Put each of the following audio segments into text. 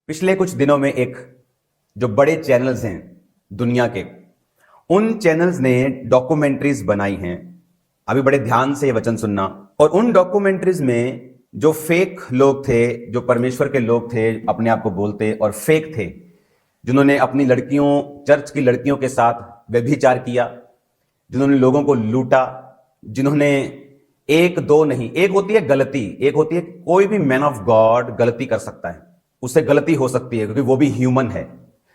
पिछले कुछ दिनों में एक जो बड़े चैनल्स हैं दुनिया के, उन चैनल्स ने डॉक्यूमेंट्रीज बनाई हैं। अभी बड़े ध्यान से ये वचन सुनना। और उन डॉक्यूमेंट्रीज में जो फेक लोग थे, जो परमेश्वर के लोग थे, अपने आप को बोलते और फेक थे, जिन्होंने अपनी लड़कियों, चर्च की लड़कियों के साथ व्यभिचार किया, जिन्होंने लोगों को लूटा, जिन्होंने एक दो नहीं, एक होती है गलती, एक होती है कोई भी मैन ऑफ गॉड गलती कर सकता है, उससे गलती हो सकती है क्योंकि वो भी ह्यूमन है।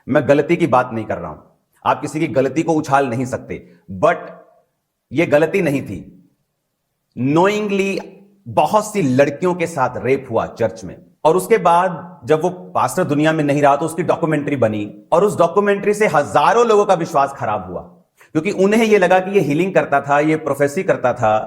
मैं गलती की बात नहीं कर रहा हूं, आप किसी की गलती को उछाल नहीं सकते, बट ये गलती नहीं थी। नोइंगली बहुत सी लड़कियों के साथ रेप हुआ चर्च में, और उसके बाद जब वो पास्टर दुनिया में नहीं रहा तो उसकी डॉक्यूमेंट्री बनी, और उस डॉक्यूमेंट्री से हजारों लोगों का विश्वास खराब हुआ क्योंकि उन्हें यह लगा कि ये हीलिंग करता था, ये प्रोफेसी करता था,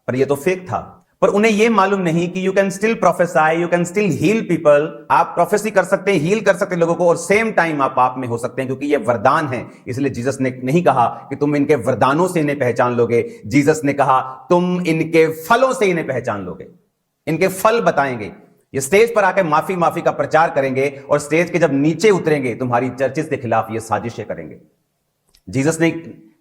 पर ये तो फेक था। पर उन्हें यह मालूम नहीं कि you can still prophesy, you can still heal people. आप प्रोफेसी कर सकते हैं, हील कर सकते हैं लोगों को, और सेम टाइम आप पाप में हो सकते हैं क्योंकि ये वरदान है। इसलिए जीसस ने नहीं कहा कि तुम इनके वरदानों से इन्हें पहचान लोगे, जीसस ने कहा तुम इनके फलों से इन्हें पहचान लोगे, इनके फल बताएंगे। ये स्टेज पर आकर माफी माफी का प्रचार करेंगे और स्टेज के जब नीचे उतरेंगे तुम्हारी चर्चिस के खिलाफ ये साजिशें करेंगे। जीसस ने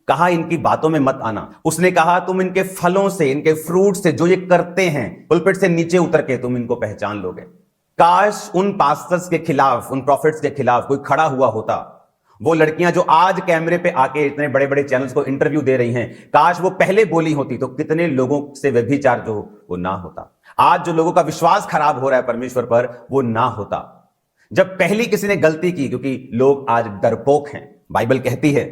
कहा इनकी बातों में मत आना, उसने कहा तुम इनके फलों से, इनके फ्रूट से, जो ये करते हैं, पुलपिट से नीचे उतर के तुम इनको पहचान लोगे। काश उन पास्टर्स के खिलाफ, उन प्रॉफिट्स के खिलाफ कोई खड़ा हुआ होता। वो लड़कियां जो आज कैमरे पे आके इतने बड़े बड़े चैनल्स को इंटरव्यू दे रही हैं, काश वो पहले बोली होती तो कितने लोगों से व्यभिचार जो वो ना होता। आज जो लोगों का विश्वास खराब हो रहा है परमेश्वर पर, वो ना होता जब पहली किसी ने गलती की, क्योंकि लोग आज डरपोक हैं। बाइबल कहती है,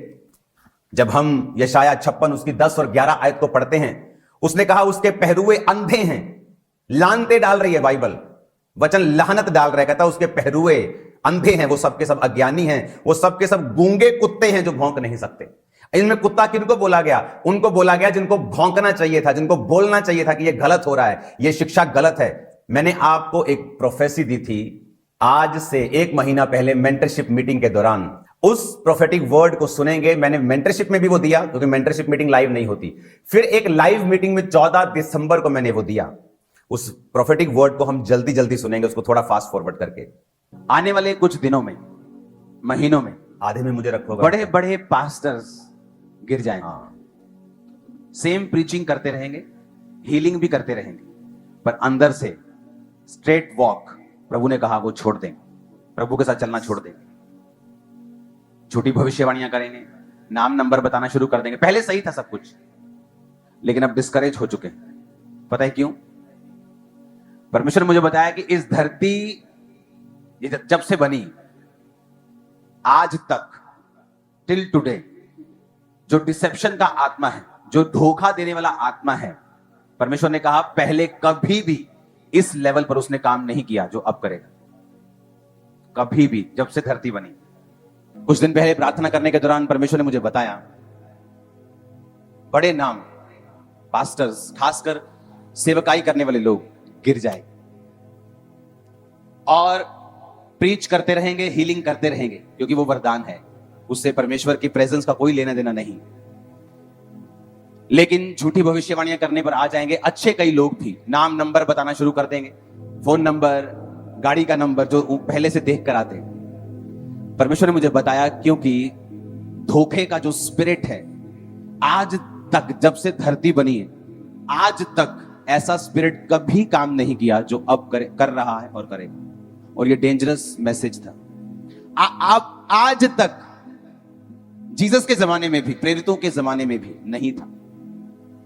जब हम यशाया 56 उसकी 10 और 11 आयत को पढ़ते हैं, उसने कहा उसके पहरुए अंधे हैं। लानते डाल रही है बाइबल, वचन लानत डाल रहा है, कहता उसके पहरुए अंधे हैं, वो सबके सब अज्ञानी हैं, वो सबके सब गूंगे कुत्ते हैं जो भौंक नहीं सकते। इनमें कुत्ता किनको बोला गया? उनको बोला गया जिनको भौंकना चाहिए था, जिनको बोलना चाहिए था कि यह गलत हो रहा है, यह शिक्षा गलत है। मैंने आपको एक प्रोफेसी दी थी आज से 1 महीना पहले मेंटरशिप मीटिंग के दौरान। उस प्रोफेटिक वर्ड को सुनेंगे, मैंने मेंटरशिप में भी वो दिया क्योंकि मेंटरशिप मीटिंग लाइव नहीं होती। फिर एक लाइव मीटिंग में 14 दिसंबर को मैंने वो दिया। उस प्रोफेटिक वर्ड को हम जल्दी जल्दी सुनेंगे, उसको थोड़ा फास्ट फॉरवर्ड करके। आने वाले कुछ दिनों में, महीनों में, आधे में मुझे रखोगा, बड़े बड़े पास्टर्स गिर जाएंगे। हाँ। सेम प्रीचिंग करते रहेंगे, हीलिंग भी करते रहेंगे, पर अंदर से स्ट्रेट वॉक प्रभु ने कहा वो छोड़ देंगे, प्रभु के साथ चलना छोड़ देंगे। झूठी भविष्यवाणियां करेंगे, नाम नंबर बताना शुरू कर देंगे। पहले सही था सब कुछ, लेकिन अब डिस्करेज हो चुके हैं। पता है क्यों? परमेश्वर ने मुझे बताया कि इस धरती ये जब से बनी आज तक, टिल टुडे, जो डिसेप्शन का आत्मा है, जो धोखा देने वाला आत्मा है, परमेश्वर ने कहा पहले कभी भी इस लेवल पर उसने काम नहीं किया जो अब करेगा। कभी भी, जब से धरती बनी। कुछ दिन पहले प्रार्थना करने के दौरान परमेश्वर ने मुझे बताया बड़े नाम, पास्टर्स, खासकर सेवकाई करने वाले लोग गिर जाएंगे और प्रीच करते रहेंगे, हीलिंग करते रहेंगे क्योंकि वो वरदान है, उससे परमेश्वर की प्रेजेंस का कोई लेना देना नहीं। लेकिन झूठी भविष्यवाणियां करने पर आ जाएंगे। अच्छे कई लोग भी नाम नंबर बताना शुरू कर देंगे, फोन नंबर, गाड़ी का नंबर जो पहले से देख कर आते हैं। परमेश्वर ने मुझे बताया क्योंकि धोखे का जो स्पिरिट है, आज तक जब से धरती बनी है, आज तक ऐसा स्पिरिट कभी काम नहीं किया जो अब कर रहा है और करेगा। और ये डेंजरस मैसेज था। आप आज तक जीसस के जमाने में भी, प्रेरितों के जमाने में भी नहीं था।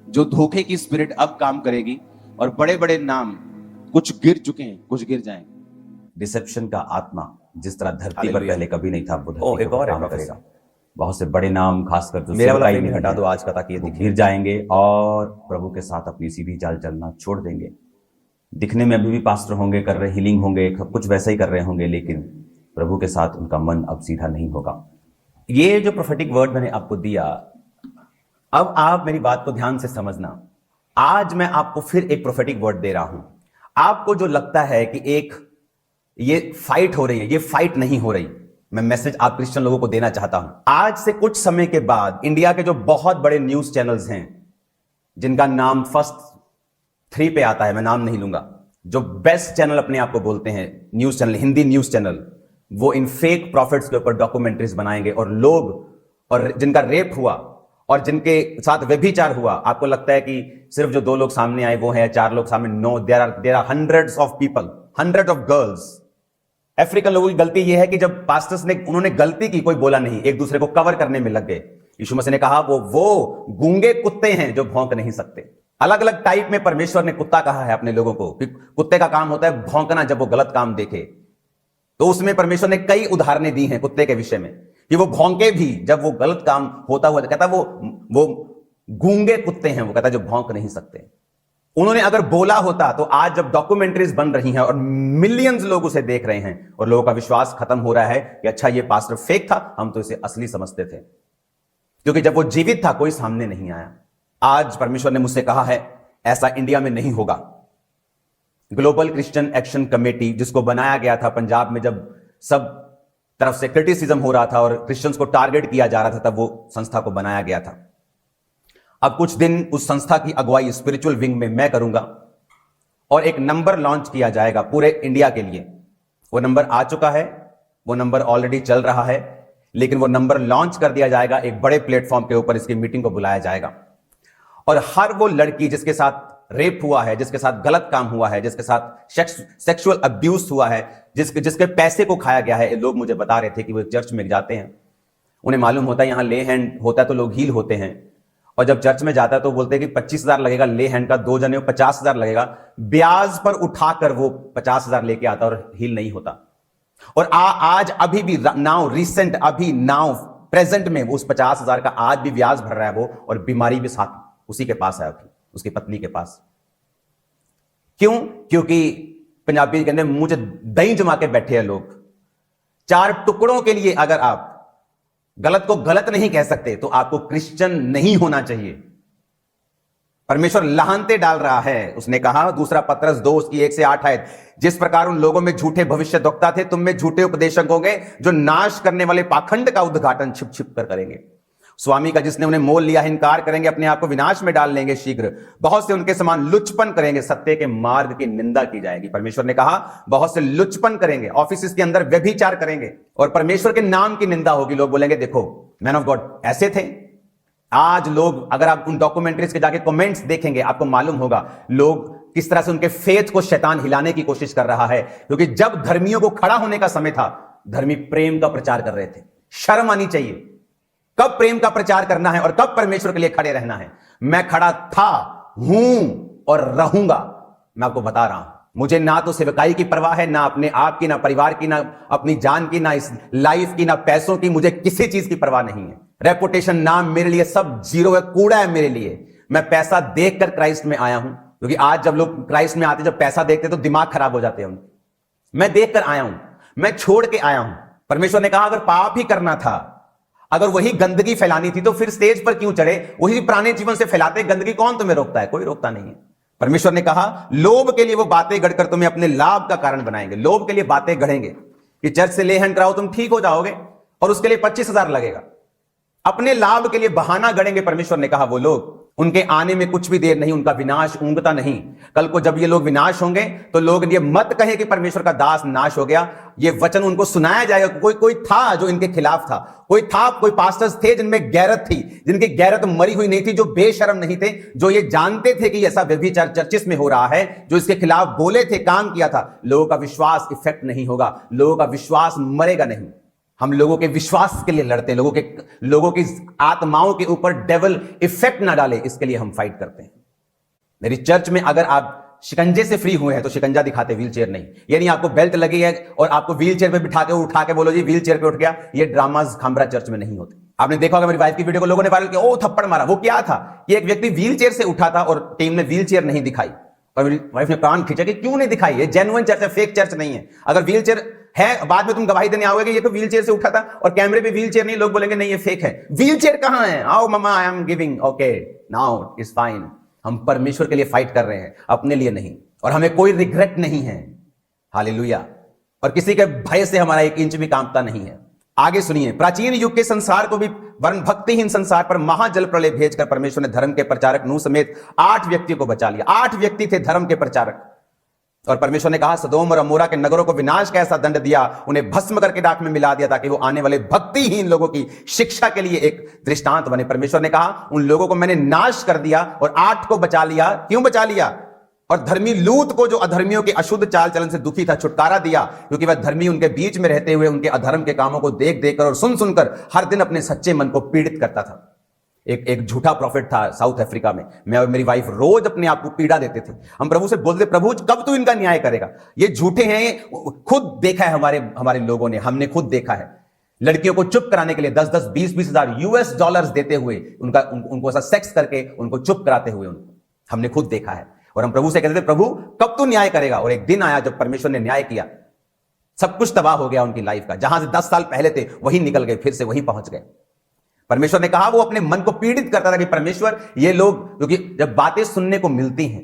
जो धोखे की स्पिरिट अब काम करेगी, और बड़े बड़े नाम कुछ गिर चुके हैं, कुछ गिर जाएंगे। डिसेप्शन का आत्मा जिस तरह धरती पर पहले कभी नहीं था, वो ओ, एक और काम करेगा। बहुत से बड़े नाम, खासकर जो मेरा वाला सेवकाई नहीं में हटा है, दो आज का, ताकि ये गिर जाएंगे और प्रभु के साथ अपनी सीधी चाल चलना छोड़ देंगे। दिखने में अभी भी पास्टर होंगे, कर रहे हीलिंग होंगे, सब कुछ वैसा ही कर रहे होंगे, लेकिन प्रभु के साथ उनका मन अब सीधा नहीं होगा। ये जो प्रोफेटिक वर्ड मैंने आपको दिया, अब आप मेरी बात को ध्यान से समझना। आज मैं आपको फिर एक प्रोफेटिक वर्ड दे रहा हूं। आपको जो लगता है कि एक ये फाइट हो रही है, ये फाइट नहीं हो रही। मैं मैसेज आप क्रिश्चियन लोगों को देना चाहता हूं। आज से कुछ समय के बाद इंडिया के जो बहुत बड़े न्यूज चैनल्स हैं, जिनका नाम फर्स्ट 3 पे आता है, मैं नाम नहीं लूंगा, जो बेस्ट चैनल अपने आप को बोलते हैं, news channel, Hindi news channel, वो इन फेक प्रॉफिट्स के ऊपर डॉक्यूमेंट्रीज बनाएंगे, और लोग, और जिनका रेप हुआ और जिनके साथ व्यभिचार हुआ, आपको लगता है कि सिर्फ जो 2 लोग सामने आए वो हैं, 4 लोग सामने? No, there are hundreds of people, hundred of girls. African लोगों की गलती यह है कि जब पास्टर्स ने, उन्होंने गलती की, कोई बोला नहीं, एक दूसरे को कवर करने में लग गए। यीशु मसीह ने कहा वो गूंगे कुत्ते हैं जो भौंक नहीं सकते। अलग अलग टाइप में परमेश्वर ने कुत्ता कहा है अपने लोगों को, कि कुत्ते का काम होता है भौंकना जब वो गलत काम देखे। तो उसमें परमेश्वर ने कई उदाहरणें दी हैं कुत्ते के विषय में, कि वो भौंके भी जब वो गलत काम होता हुआ, कहता वो गूंगे कुत्ते हैं, वो कहता जो भौंक नहीं सकते। उन्होंने अगर बोला होता तो आज जब डॉक्यूमेंट्रीज बन रही हैं और मिलियंस लोग उसे देख रहे हैं और लोगों का विश्वास खत्म हो रहा है कि अच्छा ये पास्टर फेक था, हम तो इसे असली समझते थे, क्योंकि जब वो जीवित था कोई सामने नहीं आया। आज परमेश्वर ने मुझसे कहा है ऐसा इंडिया में नहीं होगा। ग्लोबल क्रिश्चियन एक्शन कमेटी, जिसको बनाया गया था पंजाब में, जब सब तरफ से क्रिटिसिज्म हो रहा था और क्रिश्चियंस को टारगेट किया जा रहा था, तब वो संस्था को बनाया गया था। अब कुछ दिन उस संस्था की अगुवाई स्पिरिचुअल विंग में मैं करूंगा, और एक नंबर लॉन्च किया जाएगा पूरे इंडिया के लिए। वो नंबर आ चुका है, वो नंबर ऑलरेडी चल रहा है, लेकिन वो नंबर लॉन्च कर दिया जाएगा एक बड़े प्लेटफॉर्म के ऊपर। इसकी मीटिंग को बुलाया जाएगा, और हर वो लड़की जिसके साथ रेप हुआ है, जिसके साथ गलत काम हुआ है, जिसके साथ सेक्सुअल अब्यूज हुआ है, जिसके पैसे को खाया गया है। लोग मुझे बता रहे थे कि वो चर्च में जाते हैं, उन्हें मालूम होता है यहां ले हैंड होता है तो लोग हील होते हैं, और जब चर्च में जाता है तो बोलते हैं कि 25,000 लगेगा ले हैंड का, 2 जने 50,000 लगेगा। ब्याज पर उठाकर वो 50,000 लेके आता और हील नहीं होता। और आज अभी भी नाउ प्रेजेंट में उस 50,000 का आज भी ब्याज भर रहा है वो, और बीमारी भी साथ उसी के पास है, अभी उसकी पत्नी के पास। क्यों? क्योंकि पंजाबी कहते हैं मुंह से दही जमा के बैठे हैं लोग। 4 टुकड़ों के लिए अगर आप गलत को गलत नहीं कह सकते तो आपको क्रिश्चियन नहीं होना चाहिए। परमेश्वर लाहनते डाल रहा है। उसने कहा, दूसरा पत्रस 2 उसकी 1 से 8 आयत, जिस प्रकार उन लोगों में झूठे भविष्यद्वक्ता थे, तुम में झूठे उपदेशक होंगे जो नाश करने वाले पाखंड का उद्घाटन छिप छिप कर करेंगे। स्वामी का जिसने उन्हें मोल लिया है इनकार करेंगे, अपने आप को विनाश में डाल लेंगे शीघ्र। बहुत से उनके समान लुचपन करेंगे, सत्य के मार्ग की निंदा की जाएगी। परमेश्वर ने कहा बहुत से लुचपन करेंगे, ऑफिस के अंदर व्यभिचार करेंगे और परमेश्वर के नाम की निंदा होगी। लोग बोलेंगे देखो मैन ऑफ गॉड ऐसे थे। आज लोग, अगर आप उन डॉक्यूमेंट्रीज के जाके कमेंट्स देखेंगे, आपको मालूम होगा लोग किस तरह से उनके फेथ को शैतान हिलाने की कोशिश कर रहा है। क्योंकि जब धर्मियों को खड़ा होने का समय था, धर्मी प्रेम का प्रचार कर रहे थे। शर्म आनी चाहिए कब प्रेम का प्रचार करना है और कब परमेश्वर के लिए खड़े रहना है। मैं खड़ा था, हूं और रहूंगा। मैं आपको बता रहा हूं, मुझे ना तो सेवकाई की परवाह है, ना अपने आप की, ना परिवार की, ना अपनी जान की, ना इस लाइफ की, ना पैसों की। मुझे किसी चीज की परवाह नहीं है। रेपुटेशन, नाम मेरे लिए सब जीरो है, कूड़ा है मेरे लिए। मैं पैसा देखकर क्राइस्ट में आया हूं, क्योंकि आज जब लोग क्राइस्ट में आते, जब पैसा देखते तो दिमाग खराब हो जाते हैं। मैं देखकर आया हूं, मैं छोड़ के आया हूं। परमेश्वर ने कहा अगर पाप ही करना था, अगर वही गंदगी फैलानी थी, तो फिर स्टेज पर क्यों चढ़े? वही पुराने जीवन से फैलाते गंदगी। कौन तुम्हें रोकता है? कोई रोकता नहीं है। परमेश्वर ने कहा लोभ के लिए वो बातें गढ़कर तुम्हें अपने लाभ का कारण बनाएंगे। लोभ के लिए बातें गढ़ेंगे कि चर्च से ले हैंड कराओ तुम ठीक हो जाओगे, और उसके लिए 25,000 लगेगा। अपने लाभ के लिए बहाना गढ़ेंगे। परमेश्वर ने कहा वो लोग, उनके आने में कुछ भी देर नहीं, उनका विनाश ऊंघता नहीं। कल को जब ये लोग विनाश होंगे तो लोग ये मत कहें कि परमेश्वर का दास नाश हो गया। ये वचन उनको सुनाया जाएगा। कोई था जो इनके खिलाफ था, कोई पास्टर्स थे जिनमें गैरत थी, जिनकी गैरत मरी हुई नहीं थी, जो बेशर्म नहीं थे, जो ये जानते थे कि ऐसा व्यभिचार चर्चिस में हो रहा है, जो इसके खिलाफ बोले थे, काम किया था। लोगों का विश्वास इफेक्ट नहीं होगा, लोगों का विश्वास मरेगा नहीं। हम लोगों के विश्वास के लिए लड़ते हैं, लोगों की आत्माओं के ऊपर डेविल इफेक्ट ना डाले, इसके लिए हम फाइट करते हैं। मेरी चर्च में अगर आप शिकंजे से फ्री हुए हैं तो शिकंजा दिखाते, व्हील चेयर नहीं। यानी आपको बेल्ट लगी है और आपको व्हील चेयर पे बिठा के उठा के बोलो जी व्हील चेयर पे उठ गया। ये ड्रामाज खामरा चर्च में नहीं होते। आपने देखा होगा मेरी वाइफ की वीडियो को लोगों ने वायरल किया, ओ थप्पड़ मारा। वो क्या था कि एक व्यक्ति व्हील चेयर से उठा था और टीम ने व्हील चेयर नहीं दिखाई, और मेरी वाइफ ने कान खींचा कि क्यों नहीं दिखाई? ये जेन्युइन चर्च है, फेक चर्च नहीं है। अगर व्हील चेयर है, बाद में तुम गवाही देने आओगे कि ये तो व्हील चेयर से उठा था और कैमरे पे व्हील चेयर नहीं, लोग बोलेंगे नहीं ये फेक है। व्हील चेयर कहां है? आओ mamma, I am giving, okay now it's fine. हम परमेश्वर के लिए फाइट कर रहे हैं, अपने लिए नहीं, और हमें कोई रिग्रेट नहीं है। हालेलुया। और किसी के भय से हमारा 1 इंच भी कांपता नहीं है। आगे सुनिए, प्राचीन युग के संसार को भी वर्ण भक्तिहीन संसार पर महाजल प्रलय भेजकर परमेश्वर ने धर्म के प्रचारक नूह समेत 8 व्यक्ति को बचा लिया। 8 व्यक्ति थे धर्म के प्रचारक। और परमेश्वर ने कहा सदोम और अमोरा के नगरों को विनाश का ऐसा दंड दिया, उन्हें भस्म करके राख में मिला दिया, ताकि वो आने वाले भक्तिहीन लोगों की शिक्षा के लिए एक दृष्टांत बने। परमेश्वर ने कहा उन लोगों को मैंने नाश कर दिया और 8 को बचा लिया। क्यों बचा लिया? और धर्मी लूत को, जो अधर्मियों के अशुद्ध चाल चलन से दुखी था, छुटकारा दिया, क्योंकि वह धर्मी उनके बीच में रहते हुए उनके अधर्म के कामों को देख देखकर और सुन सुनकर हर दिन अपने सच्चे मन को पीड़ित करता था। एक झूठा प्रॉफिट था साउथ अफ्रीका में। मैं और मेरी वाइफ रोज अपने आप को पीड़ा देते थे। हम प्रभु से बोलते, प्रभु कब तू इनका न्याय करेगा? ये झूठे हैं। खुद देखा है हमारे लोगों ने, हमने खुद देखा है लड़कियों को चुप कराने के लिए 10-10, 20-20 हजार US डॉलर्स देते हुए उनको ऐसा सेक्स करके उनको चुप कराते हुए हमने खुद देखा है। और हम प्रभु से कहते थे, प्रभु कब तू न्याय करेगा? और एक दिन आया जब परमेश्वर ने न्याय किया। सब कुछ तबाह हो गया उनकी लाइफ का। जहां से 10 साल पहले थे वहीं निकल गए, फिर से वहीं पहुंच गए। परमेश्वर ने कहा, वो अपने मन को पीड़ित करता था कि परमेश्वर ये लोग, क्योंकि जब बातें सुनने को मिलती हैं,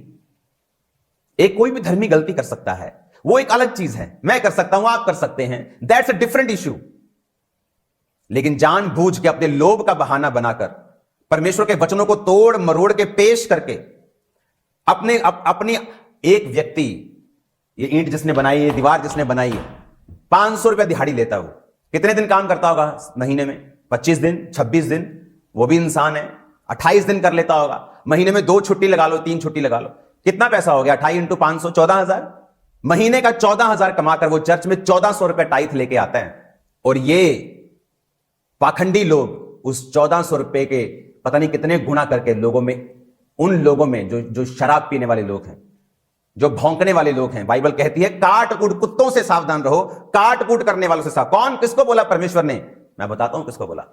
एक कोई भी धर्मी गलती कर सकता है, वो एक अलग चीज है। मैं कर सकता हूं, आप कर सकते हैं, दैट्स अ डिफरेंट इश्यू। लेकिन जानबूझ के अपने लोभ का बहाना बनाकर परमेश्वर के वचनों को तोड़ मरोड़ के पेश करके अपनी एक व्यक्ति, ये ईंट जिसने बनाई, ये दीवार जिसने बनाई है, 500 रुपया दिहाड़ी लेता है। वो कितने दिन काम करता होगा महीने में? 25 दिन, 26 दिन। वो भी इंसान है। 28 दिन कर लेता होगा। महीने में 2 छुट्टी लगा लो, 3 छुट्टी लगा लो, कितना पैसा हो गया? 28 × 500, 14,000। महीने का 14,000 कमाकर वो चर्च में 1400 रुपए टाइथ लेके आता है। और ये पाखंडी लोग उस 1400 रुपए के पता नहीं कितने गुना करके लोगों में, उन लोगों में जो शराब पीने वाले लोग हैं, जो भौंकने वाले लोग हैं, बाइबल कहती है काट कूट कुत्तों से सावधान रहो, काट कूट करने वालों से सावधान। कौन, किसको बोला? परमेश्वर ने। मैं बताता हूं किसको बोला।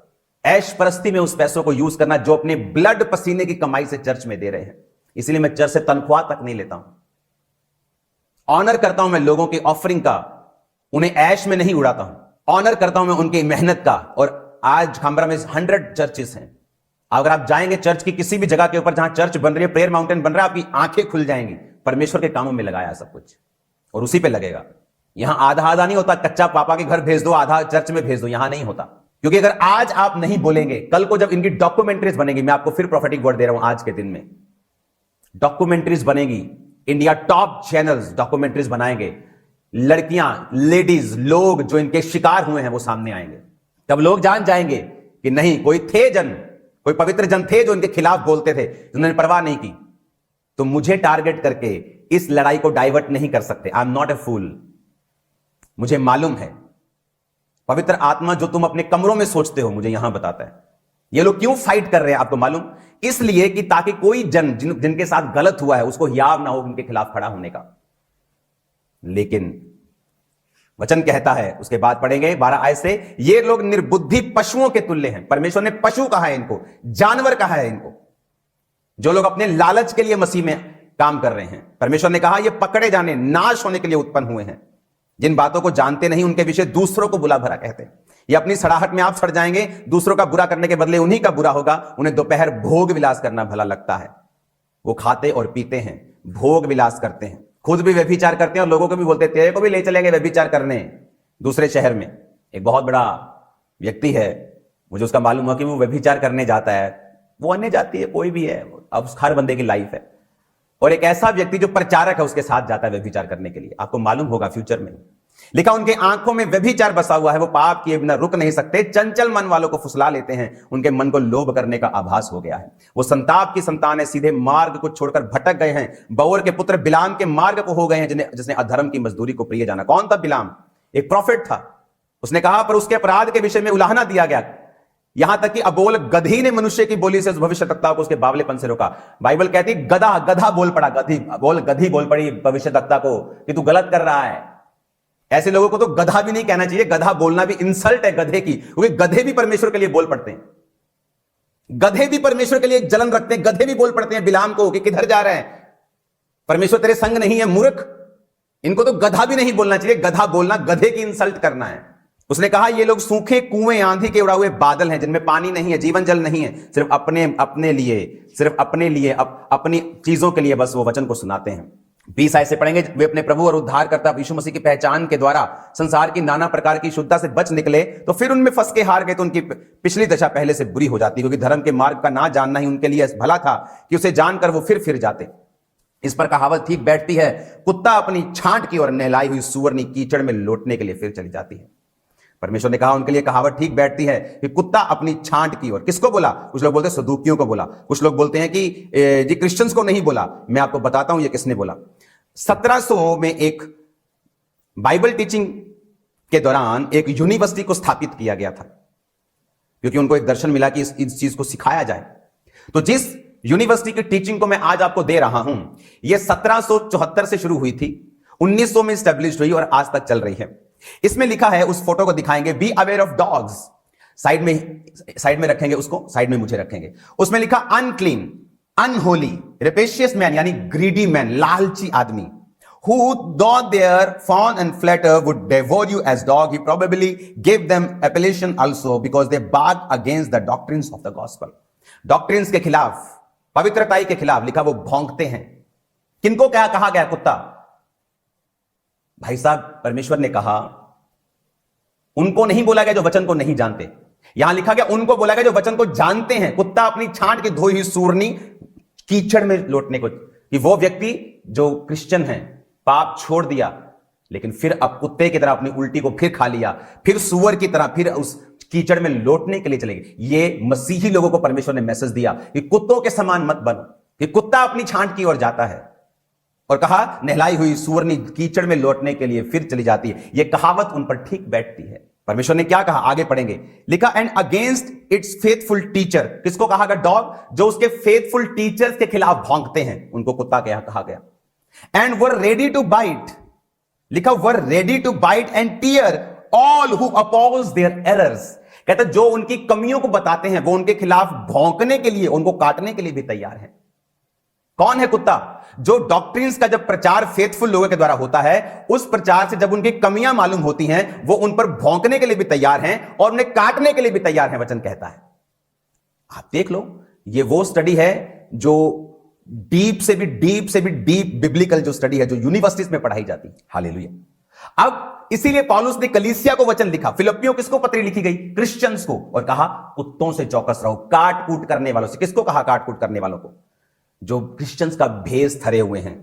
ऐश परस्ती में उस पैसों को यूज करना जो अपने ब्लड पसीने की कमाई से चर्च में दे रहे हैं। इसीलिए मैं चर्च से तनख्वाह तक नहीं लेता हूं। ऑनर करता हूं मैं लोगों की ऑफरिंग का, उन्हें ऐश में नहीं उड़ाता हूं। ऑनर करता हूं मैं उनकी मेहनत का। और आज खामरा में 100 चर्चेस हैं। अगर आप जाएंगे चर्च की किसी भी जगह के ऊपर जहां चर्च बन रही है, प्रेयर माउंटेन बन रहा है, आपकी आंखें खुल जाएंगी। परमेश्वर के कामों में लगाया सब कुछ और उसी पे लगेगा। यहां आधा आधा नहीं होता, कच्चा पापा के घर भेज दो, आधा चर्च में भेज दो, यहां नहीं होता। क्योंकि अगर आज आप नहीं बोलेंगे, कल को जब इनकी डॉक्यूमेंट्रीज बनेगी, मैं आपको फिर प्रोफेटिक वर्ड दे रहा हूं, आज के दिन में डॉक्यूमेंट्रीज बनेगी, इंडिया टॉप चैनल्स डॉक्यूमेंट्रीज बनाएंगे, लड़कियां, लेडीज, लोग जो इनके शिकार हुए हैं वो सामने आएंगे। तब लोग जान जाएंगे कि नहीं, कोई पवित्र जन थे जो इनके खिलाफ बोलते थे, जिन्होंने परवाह नहीं की। तो मुझे टारगेट करके इस लड़ाई को डाइवर्ट नहीं कर सकते। आई एम नॉट ए फूल। मुझे मालूम है पवित्र आत्मा जो तुम अपने कमरों में सोचते हो, मुझे यहां बताता है। ये लोग क्यों फाइट कर रहे हैं आपको मालूम? इसलिए कि ताकि कोई जन जिनके साथ गलत हुआ है उसको हियाव ना हो उनके खिलाफ खड़ा होने का। लेकिन वचन कहता है, उसके बाद पढ़ेंगे 12 आयत से, ये लोग निर्बुद्धि पशुओं के तुल्य हैं। परमेश्वर ने पशु कहा है इनको, जानवर कहा है इनको, जो लोग अपने लालच के लिए मसीह में काम कर रहे हैं। परमेश्वर ने कहा ये पकड़े जाने, नाश होने के लिए उत्पन्न हुए हैं। जिन बातों को जानते नहीं उनके विषय दूसरों को बुला भला कहते हैं। ये अपनी सड़ाहट में आप सड़ जाएंगे, दूसरों का बुरा करने के बदले उन्हीं का बुरा होगा। उन्हें दोपहर भोग विलास करना भला लगता है। वो खाते और पीते हैं, भोग विलास करते हैं, खुद भी व्यभिचार करते हैं और लोगों को भी बोलते हैं तेरे को भी ले चलेंगे व्यभिचार करने। दूसरे शहर में एक बहुत बड़ा व्यक्ति है, मुझे उसका मालूम हुआ कि वो व्यभिचार करने जाता है। वो अन्य जाति है, कोई भी है, अब हर बंदे की लाइफ है। और एक ऐसा व्यक्ति जो प्रचारक है उसके साथ जाता है व्यभिचार करने के लिए। आपको मालूम होगा फ्यूचर में लिखा, उनके आंखों में व्यभिचार बसा हुआ है, वो पाप किए बिना रुक नहीं सकते, चंचल मन वालों को फुसला लेते हैं, उनके मन को लोभ करने का आभास हो गया है। वो संताप की संतान है, सीधे मार्ग को छोड़कर भटक गए हैं। बओर के पुत्र बिलाम के मार्ग को हो गए हैं, जिसने अधर्म की मजदूरी को प्रिय जाना। कौन था बिलाम? एक प्रॉफिट था। उसने कहा, पर उसके अपराध के विषय में उलाहना दिया गया। यहां तक कि अबोल गधी ने मनुष्य की बोली से उस भविष्यद्वक्ता को उसके बावलेपन से रोका। बाइबल कहती है गधा बोल पड़ा, गधी बोल पड़ी भविष्यद्वक्ता को कि तू गलत कर रहा है। ऐसे लोगों को तो गधा भी नहीं कहना चाहिए। गधा बोलना भी इंसल्ट है गधे की, क्योंकि गधे भी परमेश्वर के लिए बोल पड़ते हैं। गधे भी परमेश्वर के लिए जलन रखते हैं। गधे भी बोल पड़ते हैं बिलाम को कि किधर जा रहे हैं, परमेश्वर तेरे संग नहीं है मूर्ख। इनको तो गधा भी नहीं बोलना चाहिए। गधा बोलना गधे की इंसल्ट करना है। उसने कहा ये लोग सूखे कुएं, आंधी के उड़ा हुए बादल हैं, जिनमें पानी नहीं है, जीवन जल नहीं है, सिर्फ अपने लिए अपनी चीजों के लिए बस वो वचन को सुनाते हैं। 20 आयत से पढ़ेंगे, वे अपने प्रभु और उद्धारकर्ता यीशु मसीह की पहचान के द्वारा संसार की नाना प्रकार की शुद्धता से बच निकले, तो फिर उनमें फंस के हार गए तो उनकी पिछली दशा पहले से बुरी हो जाती, क्योंकि धर्म के मार्ग का ना जानना ही उनके लिए भला था कि उसे जानकर वो फिर जाते। इस पर कहावत ठीक बैठती है, कुत्ता अपनी छांट की और नहलाई हुई सूअरनी कीचड़ में लौटने के लिए फिर चली जाती है। परमेश्वर ने कहा उनके लिए कहावत ठीक बैठती है कि कुत्ता अपनी छांट की ओर, किसको बोला? कुछ लोग बोलते हैं सदूकियों को बोला, कुछ लोग बोलते हैं कि जी क्रिश्चियंस को नहीं बोला। मैं आपको बताता हूं ये किसने बोला। 1700 में एक बाइबल टीचिंग के दौरान एक यूनिवर्सिटी को स्थापित किया गया था, क्योंकि उनको एक दर्शन मिला कि इस चीज को सिखाया जाए। तो जिस यूनिवर्सिटी की टीचिंग को मैं आज आपको दे रहा हूं, यह 1774 से शुरू हुई थी, 1900 में स्टैब्लिश हुई और आज तक चल रही है। इसमें लिखा है, उस फोटो को दिखाएंगे, be aware of dogs, side में रखेंगे उसको, साइड में मुझे रखेंगे। उसमें लिखा अनक्लीन, अनहोली, रेपेशियस मैन यानी ग्रीडी मैन, लालची आदमी, who though their fawn and flatter would devour you as dog, he probably gave them appellation also because they bark against the doctrines of the gospel. Doctrines के खिलाफ, पवित्रताई के खिलाफ लिखा, वो भौंकते हैं। किनको क्या कहा गया? कुत्ता। भाई साहब, परमेश्वर ने कहा, उनको नहीं बोला गया जो वचन को नहीं जानते। यहां लिखा गया उनको बोला गया जो वचन को जानते हैं। कुत्ता अपनी छांट की धोई हुई सूरनी कीचड़ में लौटने को, कि वो व्यक्ति जो क्रिश्चियन है, पाप छोड़ दिया, लेकिन फिर अब कुत्ते की तरह अपनी उल्टी को फिर खा लिया, फिर सूअर की तरह फिर उस कीचड़ में लौटने के लिए चले गए। ये मसीही लोगों को परमेश्वर ने मैसेज दिया कि कुत्तों के समान मत बनो, कि कुत्ता अपनी छांट की ओर जाता है, और कहा नहलाई हुई सूअरनी कीचड़ में लौटने के लिए फिर चली जाती है। यह कहावत उन पर ठीक बैठती है। परमेश्वर ने क्या कहा, आगे पढ़ेंगे, लिखा and against it's faithful teacher. किसको कहा गया? डॉग, जो उसके फेथफुल टीचर्स के खिलाफ भौंकते हैं, उनको कुत्ता क्या कहा गया। And were ready to bite, लिखा were ready to bite and tear all who oppose their errors. कहते जो उनकी कमियों को बताते हैं, वो उनके खिलाफ भौंकने के लिए, उनको काटने के लिए भी तैयार है। कौन है कुत्ता? जो डॉक्ट्रिन्स का जब प्रचार फेथफुल लोगों के द्वारा होता है, उस प्रचार से जब उनकी कमियां मालूम होती हैं, वो उन पर भौंकने के लिए भी तैयार हैं और उन्हें काटने के लिए भी तैयार हैं, वचन कहता है। आप देख लो, ये वो स्टडी है जो डीप से भी डीप बिब्लिकल जो स्टडी है, जो यूनिवर्सिटीज में पढ़ाई जाती है। हालेलुया। अब इसीलिए पौलुस ने कलीसिया को वचन लिखा। फिलिप्पियों किसको पत्री लिखी गई? क्रिश्चियंस को, और कहा कुत्तों से चौकस रहो, काट कूट करने वालों से। किसको कहा? काट कूट करने वालों को, जो क्रिश्चियंस का भेष धरे हुए हैं।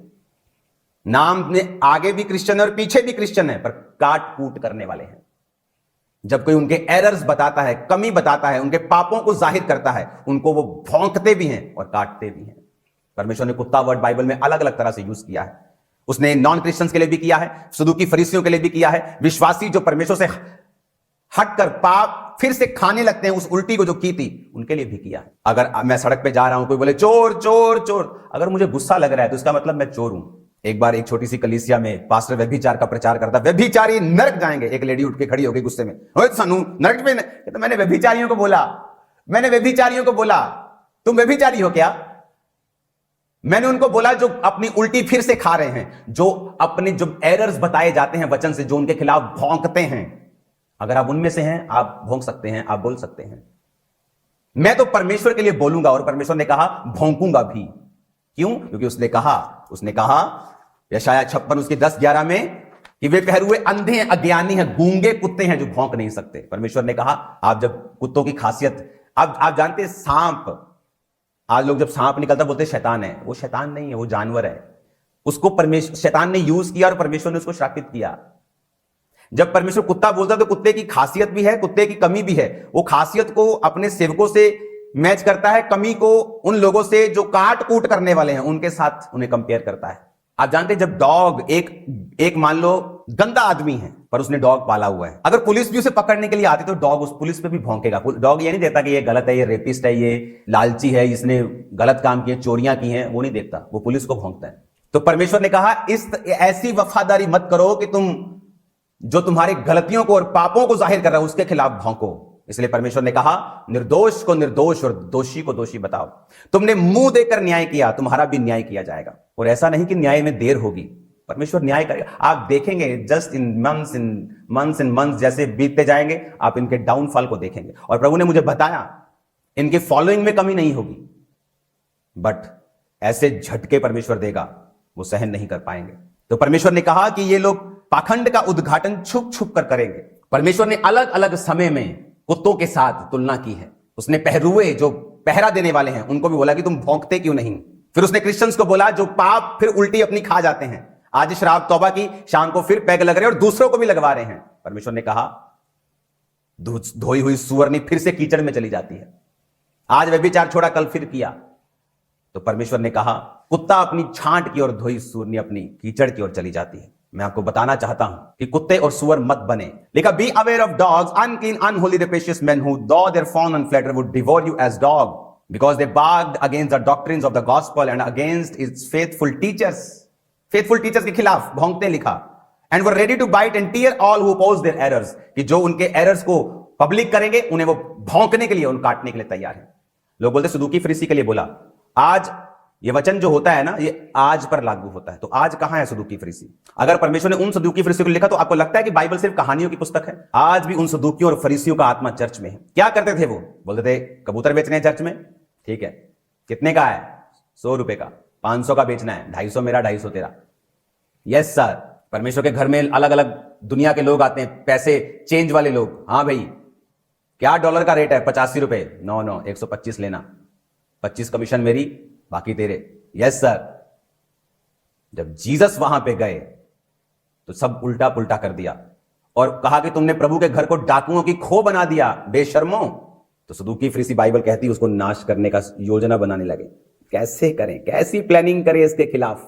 नाम में आगे भी क्रिश्चियन है और पीछे भी क्रिश्चियन है, पर काट कूट करने वाले हैं। जब कोई उनके एरर्स बताता है, कमी बताता है, उनके पापों को जाहिर करता है, उनको वो भौंकते भी हैं और काटते भी हैं। परमेश्वर ने कुत्ता वर्ड बाइबल में अलग अलग तरह से यूज किया है। उसने नॉन क्रिश्चियंस के लिए भी किया है, सदूकी फरीसियों के लिए भी किया है, विश्वासी जो परमेश्वर से हटकर पाप फिर से खाने लगते हैं, उस उल्टी को जो की थी, उनके लिए भी किया है। अगर मैं सड़क पे जा रहा हूं, कोई बोले चोर चोर चोर, अगर मुझे गुस्सा लग रहा है तो इसका मतलब मैं चोर हूं। एक बार एक छोटी सी कलीसिया में पास्टर व्यभिचार का प्रचार करता, व्यभिचारी नरक जाएंगे। एक लेडी उठ के खड़ी हो गई गुस्से में, सानू नरक में। तो मैंने व्यभिचारियों को बोला तुम व्यभिचारी हो क्या? मैंने उनको बोला जो अपनी उल्टी फिर से खा रहे हैं, जो अपने जो एरर्स बताए जाते हैं वचन से, जो उनके खिलाफ भौंकते हैं, अगर आप उनमें से हैं, आप भौंक सकते हैं, आप बोल सकते हैं। मैं तो परमेश्वर के लिए बोलूंगा, और परमेश्वर ने कहा भौंकूंगा भी। क्यों? क्योंकि उसने कहा यशायाह 56 उसके 10-11 में कि वे पहरुए अंधे हैं, अज्ञानी हैं, गूंगे कुत्ते हैं जो भौंक नहीं सकते। परमेश्वर ने कहा आप जब कुत्तों की खासियत, आप जानते हैं सांप, आज लोग जब सांप निकलता बोलते शैतान है। वो शैतान नहीं है, वो जानवर है। उसको शैतान ने यूज किया और परमेश्वर ने उसको श्रापित किया। जब परमेश्वर कुत्ता बोलता तो कुत्ते की खासियत भी है, कुत्ते की कमी भी है। वो खासियत को अपने सेवकों से मैच करता है, कमी को उन लोगों से जो काट कूट करने वाले हैं उनके साथ उन्हें कंपेयर करता है। आप जानते हैं जब डॉग एक मान लो गंदा आदमी है, पर उसने डॉग पाला हुआ है, अगर पुलिस भी उसे पकड़ने के लिए आती तो डॉग उस पुलिस पे भी भौंकेगा। डॉग ये नहीं देखता कि ये गलत है, ये रेपिस्ट है, ये लालची है, इसने गलत काम किए, चोरियां की हैं, वो नहीं देखता, वो पुलिस को भौंकता है। तो परमेश्वर ने कहा ऐसी वफादारी मत करो कि तुम जो तुम्हारी गलतियों को और पापों को जाहिर कर रहा है उसके खिलाफ भौंको। इसलिए परमेश्वर ने कहा निर्दोष को निर्दोष और दोषी को दोषी बताओ। तुमने मुंह देकर न्याय किया, तुम्हारा भी न्याय किया जाएगा। और ऐसा नहीं कि न्याय में देर होगी, परमेश्वर न्याय करेगा। आप देखेंगे जस्ट इन मंथ्स जैसे बीतते जाएंगे, आप इनके डाउनफॉल को देखेंगे। और प्रभु ने मुझे बताया इनके फॉलोइंग में कमी नहीं होगी, बट ऐसे झटके परमेश्वर देगा वो सहन नहीं कर पाएंगे। तो परमेश्वर ने कहा कि ये लोग पाखंड का उद्घाटन छुप छुप कर करेंगे। परमेश्वर ने अलग अलग समय में कुत्तों के साथ तुलना की है। उसने पहरुए जो पहरा देने वाले हैं उनको भी बोला कि तुम भौंकते क्यों नहीं, फिर उसने क्रिश्चियंस को बोला जो पाप फिर उल्टी अपनी खा जाते हैं, आज शराब तौबा की, शाम को फिर पैग लग रहे हैं और दूसरों को भी लगवा रहे हैं। परमेश्वर ने कहा धोई हुई सुअरनी फिर से कीचड़ में चली जाती है। आज व्यभिचार छोड़ा, कल फिर किया। तो परमेश्वर ने कहा कुत्ता अपनी छांट की और धोई सुअरनी अपनी कीचड़ की ओर चली जाती है। मैं आपको बताना चाहता हूं कि कुत्ते और सुअर मत बने। लिखा be aware of dogs, unclean, unholy, rapacious men who though their fawn and flatter would devour you as dog because they barked against the doctrines of the gospel and against its faithful teachers. Faithful teachers के खिलाफ भौंकते लिखा। And were ready to bite and tear all who oppose their errors, कि जो उनके errors को public करेंगे उन्हें वो भौंकने के लिए, उन काटने के लिए तैयार है। लोग बोलते सदूकी फरीसी के लिए बोला। आज ये वचन जो होता है ना, ये आज पर लागू होता है। तो आज कहां है सदूकी फरीसी? अगर परमेश्वर ने उन सदूकी फरीसियों को लिखा तो आपको लगता है कि बाइबल सिर्फ कहानियों की पुस्तक है? आज भी उन सदूकियों और फरीसियों का आत्मा चर्च में है। क्या करते थे वो? बोलते थे कबूतर बेचने हैं चर्च में, ठीक है, कितने का है? 100 रुपए का। 500 का बेचना है, 250 मेरा, 250 तेरा। Yes sir. परमेश्वर के घर में अलग अलग दुनिया के लोग आते हैं, पैसे चेंज वाले लोग। हाँ भाई, क्या डॉलर का रेट है? 85 रुपए। नो 125 लेना, 25 कमीशन मेरी, बाकी तेरे। Yes sir. जब जीसस वहां पे गए तो सब उल्टा पुल्टा कर दिया और कहा कि तुमने प्रभु के घर को डाकुओं की खो बना दिया, बेशर्मो। तो सदूकी फरीसी बाइबल कहती है उसको नाश करने का योजना बनाने लगे। कैसे करें, कैसी प्लानिंग करें इसके खिलाफ?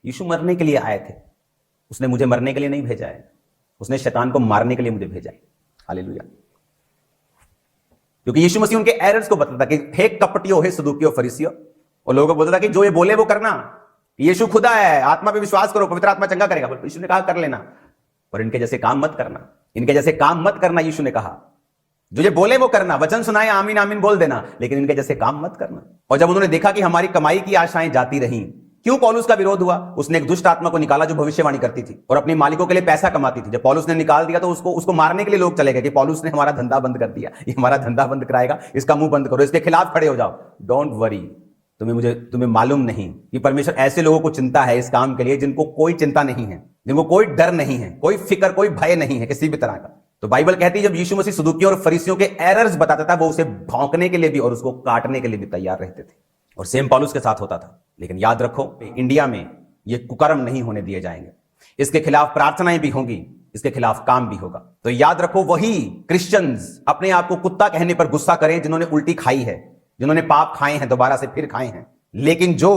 यीशु मरने के लिए आए थे, उसने मुझे मरने के लिए नहीं भेजा है, उसने शैतान को मारने के लिए मुझे भेजा है। हालेलुया। क्योंकि यीशु मसीह उनके एरर्स को बताता कि हे कपटियों, हे सदूकियों, फरीसियों, और लोगों को बोलता था कि जो ये बोले वो करना, यीशु खुदा है, आत्मा पे विश्वास करो, पवित्र आत्मा चंगा करेगा। यीशु ने कहा कर लेना, पर इनके जैसे काम मत करना, इनके जैसे काम मत करना। यीशु ने कहा जो ये बोले वो करना, वचन सुनाए आमीन आमीन बोल देना, लेकिन इनके जैसे काम मत करना। और जब उन्होंने देखा कि हमारी कमाई की आशाएं जाती रहीं, क्यों पौलुस का विरोध हुआ? उसने एक दुष्ट आत्मा को निकाला जो भविष्यवाणी करती थी और अपने मालिकों के लिए पैसा कमाती थी। जब पौलुस ने निकाल दिया तो उसको मारने के लिए लोग चले गए कि पौलुस ने हमारा धंधा बंद कर दिया, ये हमारा धंधा बंद कराएगा, इसका मुंह बंद करो, इसके खिलाफ खड़े हो जाओ। डोंट वरी, तुम्हें मालूम नहीं कि परमेश्वर ऐसे लोगों को चिंता है इस काम के लिए जिनको कोई चिंता नहीं है, जिनको कोई डर नहीं है, कोई फिक्र, कोई भय नहीं है किसी भी तरह का। तो बाइबल कहती है जब यीशु मसीह सदूकियों और फरीसियों के एरर्स बताता था, वो उसे भौंकने के लिए भी और उसको काटने के लिए भी तैयार रहते थे। और सेम पौलुस के साथ होता था। लेकिन याद रखो, इंडिया में ये कुकर्म नहीं होने दिए जाएंगे। इसके खिलाफ प्रार्थनाएं भी होंगी, इसके खिलाफ काम भी होगा। तो याद रखो, वही क्रिश्चियंस अपने आप को कुत्ता कहने पर गुस्सा करें जिन्होंने उल्टी खाई है, जिन्होंने पाप खाए हैं, दोबारा से फिर खाए हैं, लेकिन जो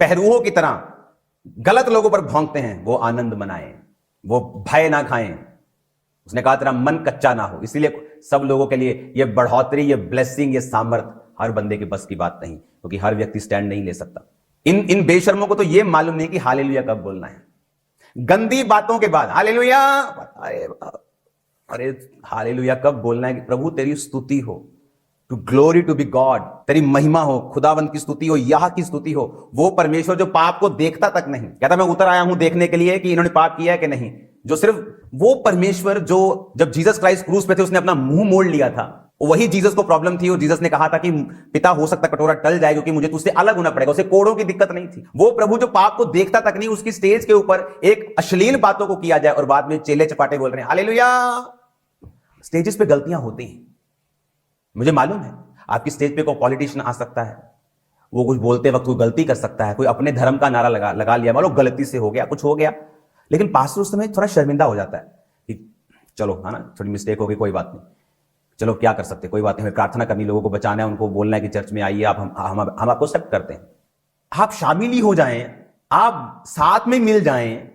पहरुओं की तरह गलत लोगों पर भौंकते हैं वो आनंद मनाएं, वो भय ना खाएं। उसने कहा तेरा मन कच्चा ना हो। इसीलिए सब लोगों के लिए ये बढ़ोतरी, ये ब्लेसिंग, ये सामर्थ हर बंदे के बस की बात नहीं, क्योंकि हर व्यक्ति स्टैंड नहीं ले सकता। इन बेशर्मों को तो ये मालूम नहीं कि हालेलुया कब बोलना है। गंदी बातों के बाद हालेलुया, अरे हालेलुया कब बोलना है कि प्रभु तेरी स्तुति हो, to glory to be God, तेरी महिमा हो, खुदावंत की स्तुति हो, यह की स्तुति हो। वो परमेश्वर जो पाप को देखता तक नहीं, कहता मैं उतर आया हूं देखने के लिए कि इन्होंने पाप किया है कि नहीं। जो सिर्फ वो परमेश्वर जो जब जीसस क्राइस्ट क्रूस पे थे उसने अपना मुंह मोड़ लिया था, वही जीसस को प्रॉब्लम थी और जीसस ने कहा था कि पिता हो सकता कटोरा टल जाए क्योंकि मुझे तुझसे अलग होना पड़ेगा। उसे कोड़ों की दिक्कत नहीं थी। वो प्रभु जो पाप को देखता तक नहीं, उसकी स्टेज के ऊपर एक अश्लील बातों को किया जाए और बाद में चेले चपाटे बोल रहे हैं हालेलुया। स्टेजेस पे गलतियां होती हैं, मुझे मालूम है। आपकी स्टेज पे कोई पॉलिटिशियन आ सकता है, वो कुछ बोलते वक्त कोई गलती कर सकता है, कोई अपने धर्म का नारा लगा लिया, मान लो गलती से हो गया, कुछ हो गया, लेकिन पास्टर उस समय थोड़ा शर्मिंदा हो जाता है कि चलो है ना, थोड़ी मिस्टेक हो गई, कोई बात नहीं, चलो क्या कर सकते, कोई बात नहीं, हमें प्रार्थना करनी, लोगों को बचाना है, उनको बोलना है कि चर्च में आइए आप, हम आपको एक्सेप्ट करते हैं, आप शामिल ही हो जाएं, आप साथ में मिल जाएं,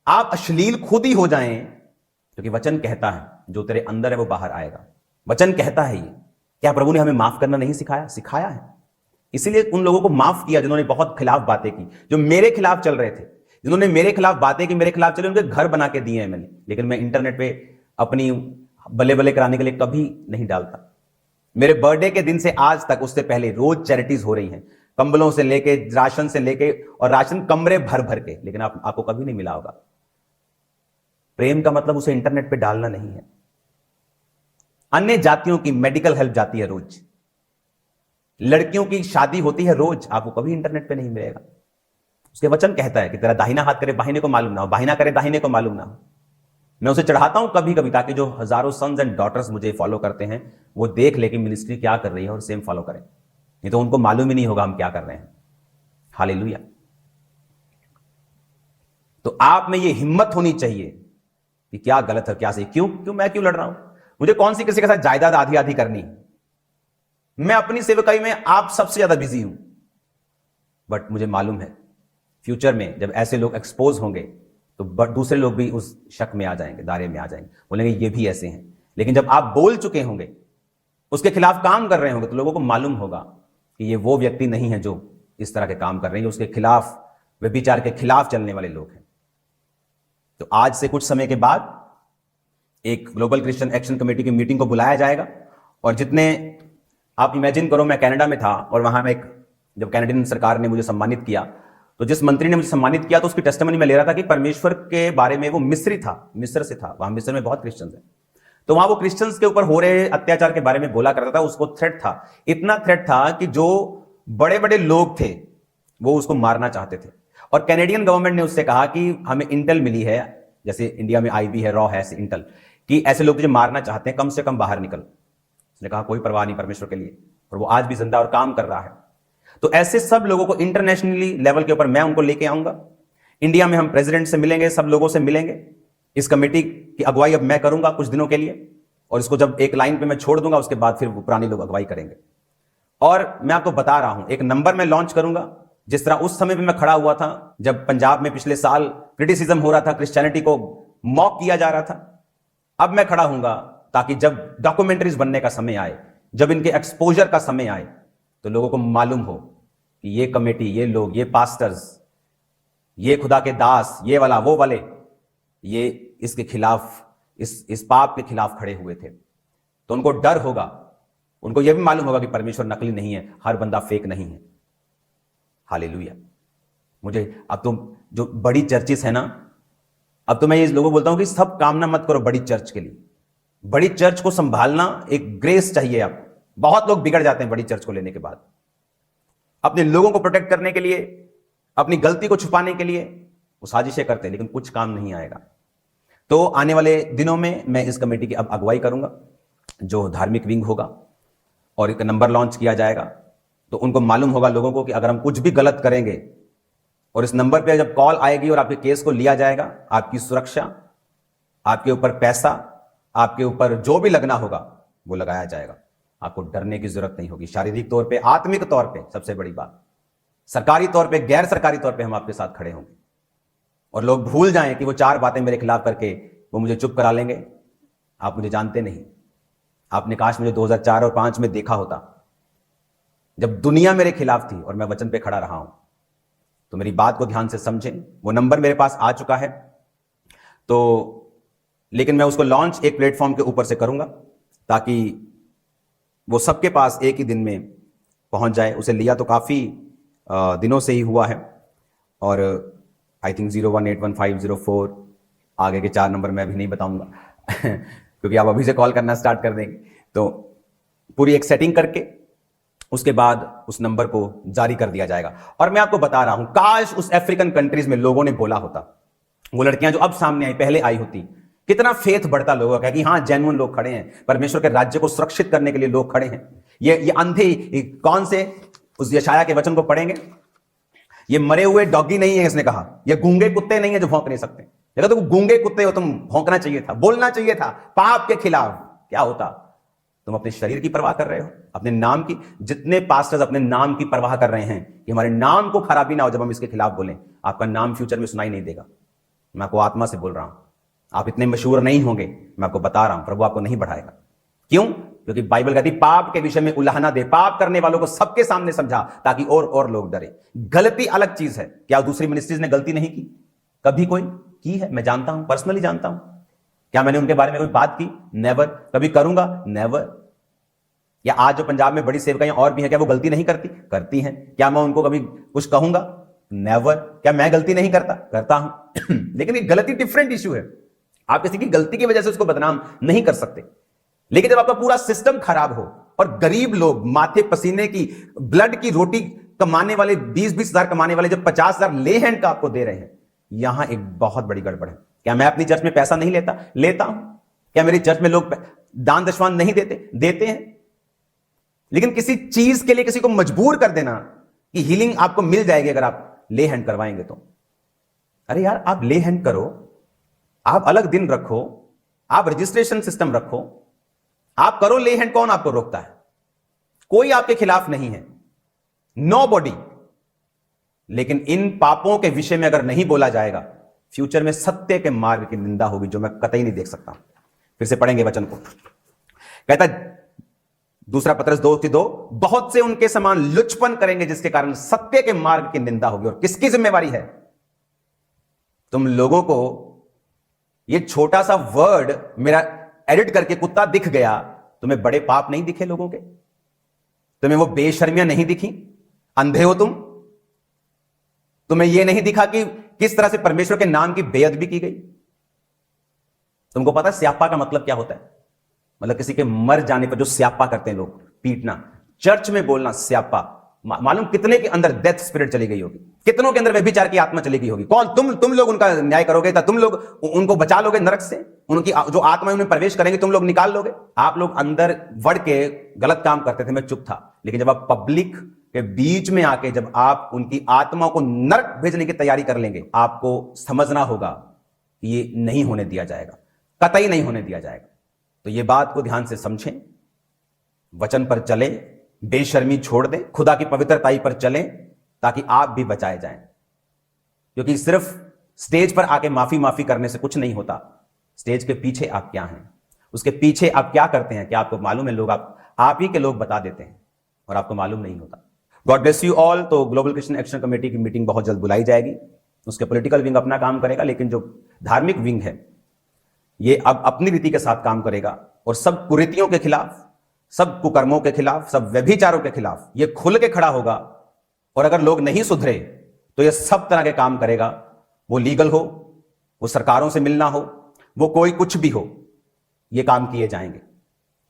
आप अश्लील खुद ही हो जाएं, क्योंकि वचन कहता है जो तेरे अंदर है वो बाहर आएगा। वचन कहता है ये। क्या प्रभु ने हमें माफ करना नहीं सिखाया? सिखाया है। इसीलिए उन लोगों को माफ किया जिन्होंने बहुत खिलाफ बातें की, जो मेरे खिलाफ चल रहे थे, जिन्होंने मेरे खिलाफ बातें की, मेरे खिलाफ चले, उनके घर बना के दिए हैं मैंने। लेकिन मैं इंटरनेट पे अपनी बल्ले बल्ले कराने के लिए कभी नहीं डालता। मेरे बर्थडे के दिन से आज तक, उससे पहले रोज चैरिटीज हो रही हैं, कंबलों से लेके, राशन से लेके, और राशन कमरे भर भर के, लेकिन आपको कभी नहीं मिला होगा। प्रेम का मतलब उसे इंटरनेट पे डालना नहीं है। अन्य जातियों की मेडिकल हेल्प जाती है रोज, लड़कियों की शादी होती है रोज, आपको कभी इंटरनेट पे नहीं मिलेगा। उसके वचन कहता है कि तेरा दाहिना हाथ करे बाहिने को मालूम ना हो, बाहिना करे दाहिने को मालूम ना हो। मैं उसे चढ़ाता हूं कभी कभी, ताकि जो हजारों सन्स एंड डॉटर्स मुझे फॉलो करते हैं वो देख ले कि मिनिस्ट्री क्या कर रही है और सेम फॉलो करें। नहीं तो उनको मालूम ही नहीं होगा हम क्या कर रहे हैं। हालेलुया। तो आप में ये हिम्मत होनी चाहिए कि क्या गलत है क्या सही, क्यों मैं क्यों लड़ रहा हूं, मुझे कौन सी किसी के साथ जायदाद आधी आधी करनी। मैं अपनी सेवकाई में आप सबसे ज्यादा बिजी हूं, बट मुझे मालूम है फ्यूचर में जब ऐसे लोग एक्सपोज होंगे तो दूसरे लोग भी उस शक में आ जाएंगे, दायरे में आ जाएंगे, बोलेंगे ये भी ऐसे हैं। लेकिन जब आप बोल चुके होंगे, उसके खिलाफ काम कर रहे होंगे, तो लोगों को मालूम होगा कि ये वो व्यक्ति नहीं है जो इस तरह के काम कर रहे हैं, उसके खिलाफ, व्यभिचार के खिलाफ चलने वाले लोग हैं। तो आज से कुछ समय के बाद एक ग्लोबल क्रिश्चियन एक्शन कमेटी की मीटिंग को बुलाया जाएगा, और जितने, आप इमेजिन करो, मैं कनाडा में था और वहां में जब कैनेडियन सरकार ने मुझे सम्मानित किया, तो जिस मंत्री ने मुझे सम्मानित किया तो उसकी टेस्टिमनी में ले रहा था कि परमेश्वर के बारे में, वो मिस्री था, मिस्र से था, वहां मिस्र में बहुत क्रिश्चियंस हैं, तो वहां वो क्रिश्चियंस के ऊपर हो रहे अत्याचार के बारे में बोला करता था। उसको थ्रेट था, इतना थ्रेट था कि जो बड़े बड़े लोग थे वो उसको मारना चाहते थे। और कैनेडियन गवर्नमेंट ने उससे कहा कि हमें इंटेल मिली है, जैसे इंडिया में आईबी है, रॉ है, ऐसे इंटेल, कि ऐसे लोग तुझे मारना चाहते हैं, कम से कम बाहर निकल। उसने कहा कोई परवाह नहीं परमेश्वर के लिए, और वो आज भी जिंदा और काम कर रहा है। तो ऐसे सब लोगों को इंटरनेशनली लेवल के ऊपर मैं उनको लेके आऊंगा। इंडिया में हम प्रेसिडेंट से मिलेंगे, सब लोगों से मिलेंगे। इस कमेटी की अगुवाई अब मैं करूंगा कुछ दिनों के लिए, और इसको जब एक लाइन पे मैं छोड़ दूंगा, उसके बाद फिर पुराने लोग अगुवाई करेंगे। और मैं आपको बता रहा हूं, एक नंबर मैं लॉन्च करूंगा, जिस तरह उस समय पे मैं खड़ा हुआ था जब पंजाब में पिछले साल क्रिटिसिज्म हो रहा था, क्रिश्चियनिटी को मॉक किया जा रहा था। अब मैं खड़ा हूंगा ताकि जब डॉक्यूमेंट्रीज बनने का समय आए, जब इनके एक्सपोजर का समय आए, तो लोगों को मालूम हो कि ये कमेटी, ये लोग, ये पास्टर्स, ये खुदा के दास, ये वाला वो वाले, ये इसके खिलाफ, इस पाप के खिलाफ खड़े हुए थे। तो उनको डर होगा, उनको यह भी मालूम होगा कि परमेश्वर नकली नहीं है, हर बंदा फेक नहीं है। हालेलुया। मुझे अब तो जो बड़ी चर्चेस है ना, अब तो मैं ये लोगों को बोलता हूं कि सब काम ना मत करो बड़ी चर्च के लिए। बड़ी चर्च को संभालना एक ग्रेस चाहिए। आप, बहुत लोग बिगड़ जाते हैं बड़ी चर्च को लेने के बाद, अपने लोगों को प्रोटेक्ट करने के लिए, अपनी गलती को छुपाने के लिए वो साजिशें करते हैं, लेकिन कुछ काम नहीं आएगा। तो आने वाले दिनों में मैं इस कमेटी की अब अगुवाई करूंगा, जो धार्मिक विंग होगा, और एक नंबर लॉन्च किया जाएगा। तो उनको मालूम होगा लोगों को कि अगर हम कुछ भी गलत करेंगे, और इस नंबर पे जब कॉल आएगी और आपके केस को लिया जाएगा, आपकी सुरक्षा, आपके ऊपर पैसा, आपके ऊपर जो भी लगना होगा वो लगाया जाएगा। आपको डरने की जरूरत नहीं होगी, शारीरिक तौर पे, आत्मिक तौर पे, सबसे बड़ी बात, सरकारी तौर पे, गैर सरकारी तौर पे हम आपके साथ खड़े होंगे। और लोग भूल जाएं कि वो 4 बातें मेरे खिलाफ करके वो मुझे चुप करा लेंगे। आप मुझे जानते नहीं। आपने काश मुझे 2004 और 5 में देखा होता, जब दुनिया मेरे खिलाफ थी और मैं वचन पे खड़ा रहा हूं। तो मेरी बात को ध्यान से समझें। वो नंबर मेरे पास आ चुका है, तो लेकिन मैं उसको लॉन्च एक प्लेटफॉर्म के ऊपर से करूंगा, ताकि वो सबके पास एक ही दिन में पहुंच जाए। उसे लिया तो काफी दिनों से ही हुआ है, और आई थिंक 018150 आगे के 4 नंबर मैं अभी नहीं बताऊंगा क्योंकि आप अभी से कॉल करना स्टार्ट कर देंगे। तो पूरी एक सेटिंग करके उसके बाद उस नंबर को जारी कर दिया जाएगा। और मैं आपको बता रहा हूं, काश उस अफ्रीकन कंट्रीज में लोगों ने बोला होता, वो लड़कियां जो अब सामने आई पहले आई होती, कितना फेथ बढ़ता लोगों का कि हाँ जेन्युइन लोग खड़े हैं, परमेश्वर के राज्य को सुरक्षित करने के लिए लोग खड़े हैं। ये अंधे कौन से उस यशाया के वचन को पढ़ेंगे, ये मरे हुए डॉगी नहीं है, इसने कहा, ये गूंगे कुत्ते नहीं है जो भौंक नहीं सकते। अगर तुम गूंगे कुत्ते हो, तुम भौंकना चाहिए था, बोलना चाहिए था पाप के खिलाफ। क्या होता? तुम अपने शरीर की परवाह कर रहे हो, अपने नाम की। जितने पास्टर्स अपने नाम की परवाह कर रहे हैं कि हमारे नाम को खराबी ना हो जब हम इसके खिलाफ बोलें, आपका नाम फ्यूचर में सुनाई नहीं देगा। मैं आपको आत्मा से बोल रहा हूं, आप इतने मशहूर नहीं होंगे। मैं आपको बता रहा हूं, प्रभु आपको नहीं बढ़ाएगा। क्यों? क्योंकि बाइबल कहती पाप के विषय में उलाहना दे, पाप करने वालों को सबके सामने समझा, ताकि और लोग डरे। गलती अलग चीज है। क्या दूसरी मिनिस्ट्रीज ने गलती नहीं की? कभी कोई की है? मैं जानता हूं, पर्सनली जानता हूं। क्या मैंने उनके बारे में कोई बात की? नेवर। कभी करूंगा? नेवर। या आज जो पंजाब में बड़ी सेवकाएं और भी हैं, क्या वो गलती नहीं करती? करती हैं। क्या मैं उनको कभी कुछ कहूंगा? नेवर। क्या मैं गलती नहीं करता? करता हूं लेकिन ये गलती डिफरेंट इश्यू है। आप किसी की गलती की वजह से उसको बदनाम नहीं कर सकते। लेकिन जब आपका पूरा सिस्टम खराब हो और गरीब लोग माथे पसीने की, ब्लड की रोटी कमाने वाले, 20-20 हजार कमाने वाले जब 50 हजार ले हैंड का आपको दे रहे हैं, यहां एक बहुत बड़ी गड़बड़ है। क्या मैं अपनी चर्च में पैसा नहीं लेता? लेता हूं। क्या मेरी चर्च में लोग दान दशवान नहीं देते? देते हैं। लेकिन किसी चीज के लिए किसी को मजबूर कर देना कि हीलिंग आपको मिल जाएगी अगर आप ले हैंड करवाएंगे तो। अरे यार, आप ले हैंड करो, आप अलग दिन रखो, आप रजिस्ट्रेशन सिस्टम रखो, आप करो ले हैंड, कौन आपको रोकता है? कोई आपके खिलाफ नहीं है, नोबॉडी। लेकिन इन पापों के विषय में अगर नहीं बोला जाएगा, फ्यूचर में सत्य के मार्ग की निंदा होगी, जो मैं कतई नहीं देख सकता। फिर से पढ़ेंगे वचन को। कहता है दूसरा पत्रस 2:2, बहुत से उनके समान लुचपन करेंगे जिसके कारण सत्य के मार्ग की निंदा होगी। और किसकी जिम्मेवारी है? तुम लोगों को ये छोटा सा वर्ड मेरा एडिट करके कुत्ता दिख गया, तुम्हें बड़े पाप नहीं दिखे लोगों के? तुम्हें वो बेशर्मियां नहीं दिखी? अंधे हो तुम? तुम्हें यह नहीं दिखा कि किस तरह से परमेश्वर के नाम की बेअदबी की गई? तुमको पता है स्यापा का मतलब क्या होता है? मतलब किसी के मर जाने पर जो स्यापा करते हैं लोग, पीटना। चर्च में बोलना स्यापा। मालूम कितने के अंदर डेथ स्पिरिट चली गई होगी, कितनों के अंदर व्यभिचार की आत्मा चली गई होगी। कौन? तुम लोग उनका न्याय करोगे? तुम लोग उनको बचा लोगे नरक से? उनकी जो आत्मा उन्हें प्रवेश करेंगे तुम लोग निकाल लोगे? आप लोग अंदर बढ़ के गलत काम करते थे, मैं चुप था। लेकिन जब आप पब्लिक के बीच में आके जब आप उनकी आत्मा को नरक भेजने की तैयारी कर लेंगे, आपको समझना होगा कि ये नहीं होने दिया जाएगा, कतई नहीं होने दिया जाएगा। तो ये बात को ध्यान से समझें, वचन पर चलें, बेशर्मी छोड़ दें, खुदा की पवित्रताई पर चलें, ताकि आप भी बचाए जाएं। क्योंकि सिर्फ स्टेज पर आके माफी करने से कुछ नहीं होता। स्टेज के पीछे आप क्या हैं, उसके पीछे आप क्या करते हैं, क्या आपको मालूम है? लोग आप ही के लोग बता देते हैं और आपको मालूम नहीं होता। God bless you all. तो ग्लोबल क्रिश्चियन एक्शन कमेटी की मीटिंग बहुत जल्द बुलाई जाएगी। उसके पॉलिटिकल विंग अपना काम करेगा, लेकिन जो धार्मिक विंग है ये अब अपनी रीति के साथ काम करेगा और सब कुरीतियों के खिलाफ, सब कुकर्मों के खिलाफ, सब व्यभिचारों के खिलाफ ये खुल के खड़ा होगा। और अगर लोग नहीं सुधरे तो ये सब तरह के काम करेगा। वो लीगल हो, वो सरकारों से मिलना हो, वो कोई कुछ भी हो, ये काम किए जाएंगे।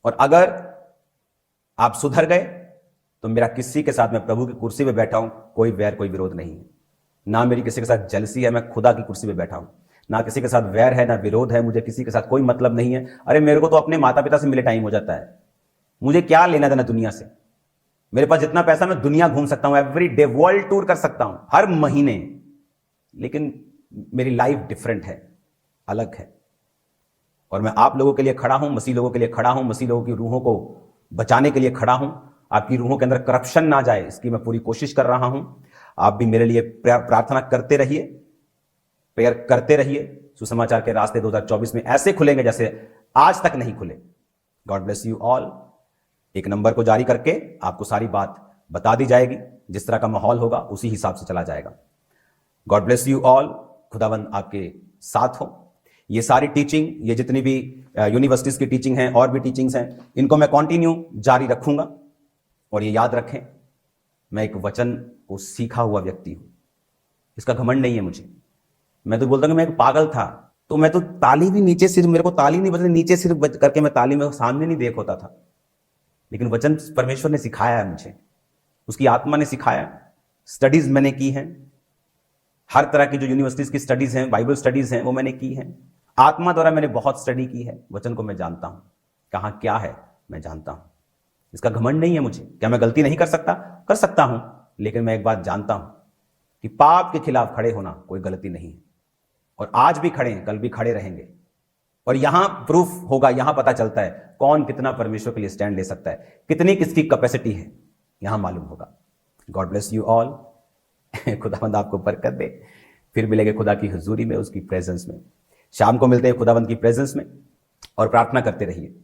और अगर आप सुधर गए तो मेरा किसी के साथ, मैं प्रभु की कुर्सी पे बैठा हूं, कोई वैर कोई विरोध नहीं है। ना मेरी किसी के साथ जलसी है, मैं खुदा की कुर्सी पे बैठा हूं। ना किसी के साथ वैर है, ना विरोध है, मुझे किसी के साथ कोई मतलब नहीं है। अरे मेरे को तो अपने माता पिता से मिले टाइम हो जाता है, मुझे क्या लेना देना दुनिया से। मेरे पास जितना पैसा, मैं दुनिया घूम सकता हूं, एवरी डे वर्ल्ड टूर कर सकता हूं हर महीने। लेकिन मेरी लाइफ डिफरेंट है, अलग है। और मैं आप लोगों के लिए खड़ा हूं, मसीह लोगों के लिए खड़ा हूं, मसीह लोगों की रूहों को बचाने के लिए खड़ा हूं। आपकी रूहों के अंदर करप्शन ना जाए, इसकी मैं पूरी कोशिश कर रहा हूं। आप भी मेरे लिए प्रार्थना करते रहिए, प्रेयर करते रहिए। सुसमाचार के रास्ते 2024 में ऐसे खुलेंगे जैसे आज तक नहीं खुले। God bless you all. एक नंबर को जारी करके आपको सारी बात बता दी जाएगी, जिस तरह का माहौल होगा उसी हिसाब से चला जाएगा। God bless you all. खुदावंद आपके साथ हो। ये सारी टीचिंग, ये जितनी भी यूनिवर्सिटीज की टीचिंग है और भी टीचिंग्स हैं, इनको मैं कंटिन्यू जारी रखूंगा। और ये याद रखें, मैं एक वचन को सीखा हुआ व्यक्ति हूं, इसका घमंड नहीं है मुझे। मैं तो बोलता हूं कि मैं एक पागल था, तो मैं तो ताली भी नीचे सिर, मेरे को ताली नहीं बजती, नीचे सिर करके मैं ताली में सामने नहीं देख होता था। लेकिन वचन परमेश्वर ने सिखाया है मुझे, उसकी आत्मा ने सिखाया। स्टडीज मैंने की हैं, हर तरह की जो यूनिवर्सिटीज की स्टडीज हैं, बाइबल स्टडीज हैं, वो मैंने की हैं। आत्मा द्वारा मैंने बहुत स्टडी की है। वचन को मैं जानता हूं, कहां क्या है मैं जानता हूं। इसका घमंड नहीं है मुझे। क्या मैं गलती नहीं कर सकता? कर सकता हूं। लेकिन मैं एक बात जानता हूं कि पाप के खिलाफ खड़े होना कोई गलती नहीं है। और आज भी खड़े हैं, कल भी खड़े रहेंगे। और यहां प्रूफ होगा, यहां पता चलता है कौन कितना परमेश्वर के लिए स्टैंड ले सकता है, कितनी किसकी कैपेसिटी है, यहां मालूम होगा। God bless you all. खुदावंद आपको बरकत दे। फिर मिलेंगे खुदा की हुजूरी में, उसकी प्रेजेंस में। शाम को मिलते हैं खुदावंद की प्रेजेंस में, और प्रार्थना करते रहिए।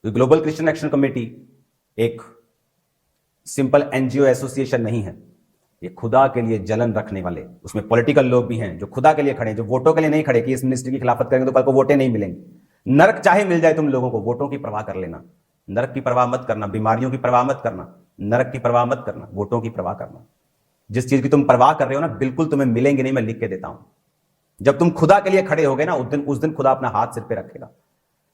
तो ग्लोबल क्रिश्चियन एक्शन कमेटी एक सिंपल एनजीओ एसोसिएशन नहीं है। ये खुदा के लिए जलन रखने वाले, उसमें पॉलिटिकल लोग भी हैं जो खुदा के लिए खड़े हैं, जो वोटों के लिए नहीं खड़े कि इस मिनिस्ट्री की खिलाफत करेंगे तो कल को वोटें नहीं मिलेंगे। नरक चाहे मिल जाए तुम लोगों को, वोटों की परवाह कर लेना। नरक की परवाह मत करना, बीमारियों की परवाह मत करना, नरक की परवाह मत करना, वोटों की परवाह करना। जिस चीज की तुम परवाह कर रहे हो ना, बिल्कुल तुम्हें मिलेंगे नहीं, मैं लिख के देता हूं। जब तुम खुदा के लिए खड़े होगे ना, उस दिन खुदा अपना हाथ सिर पे रखेगा।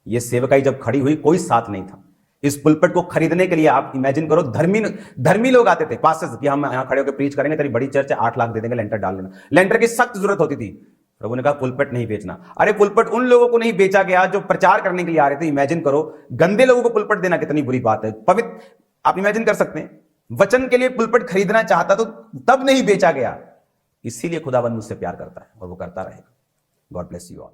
ये सेवकाई जब खड़ी हुई, कोई साथ नहीं था। इस पुलपट को खरीदने के लिए आप इमेजिन करो, धर्मी लोग आते थे, पास्टर्स, कि हम यहां खड़े होकर प्रीच करेंगे, तेरी बड़ी चर्च है, 8 लाख दे देंगे, लेंटर डाल लेना। लेंटर की सख्त जरूरत होती थी। प्रभु ने कहा पुलपट नहीं बेचना। अरे पुलपट उन लोगों को नहीं बेचा गया जो प्रचार करने के लिए आ रहे थे। इमेजिन करो, गंदे लोगों को पुलपट देना कितनी बुरी बात है। पवित्र, आप इमेजिन कर सकते हैं, वचन के लिए पुलपट खरीदना चाहता तो तब नहीं बेचा गया। इसीलिए खुदाबंद मुझसे प्यार करता है और वो करता रहेगा। God bless you all.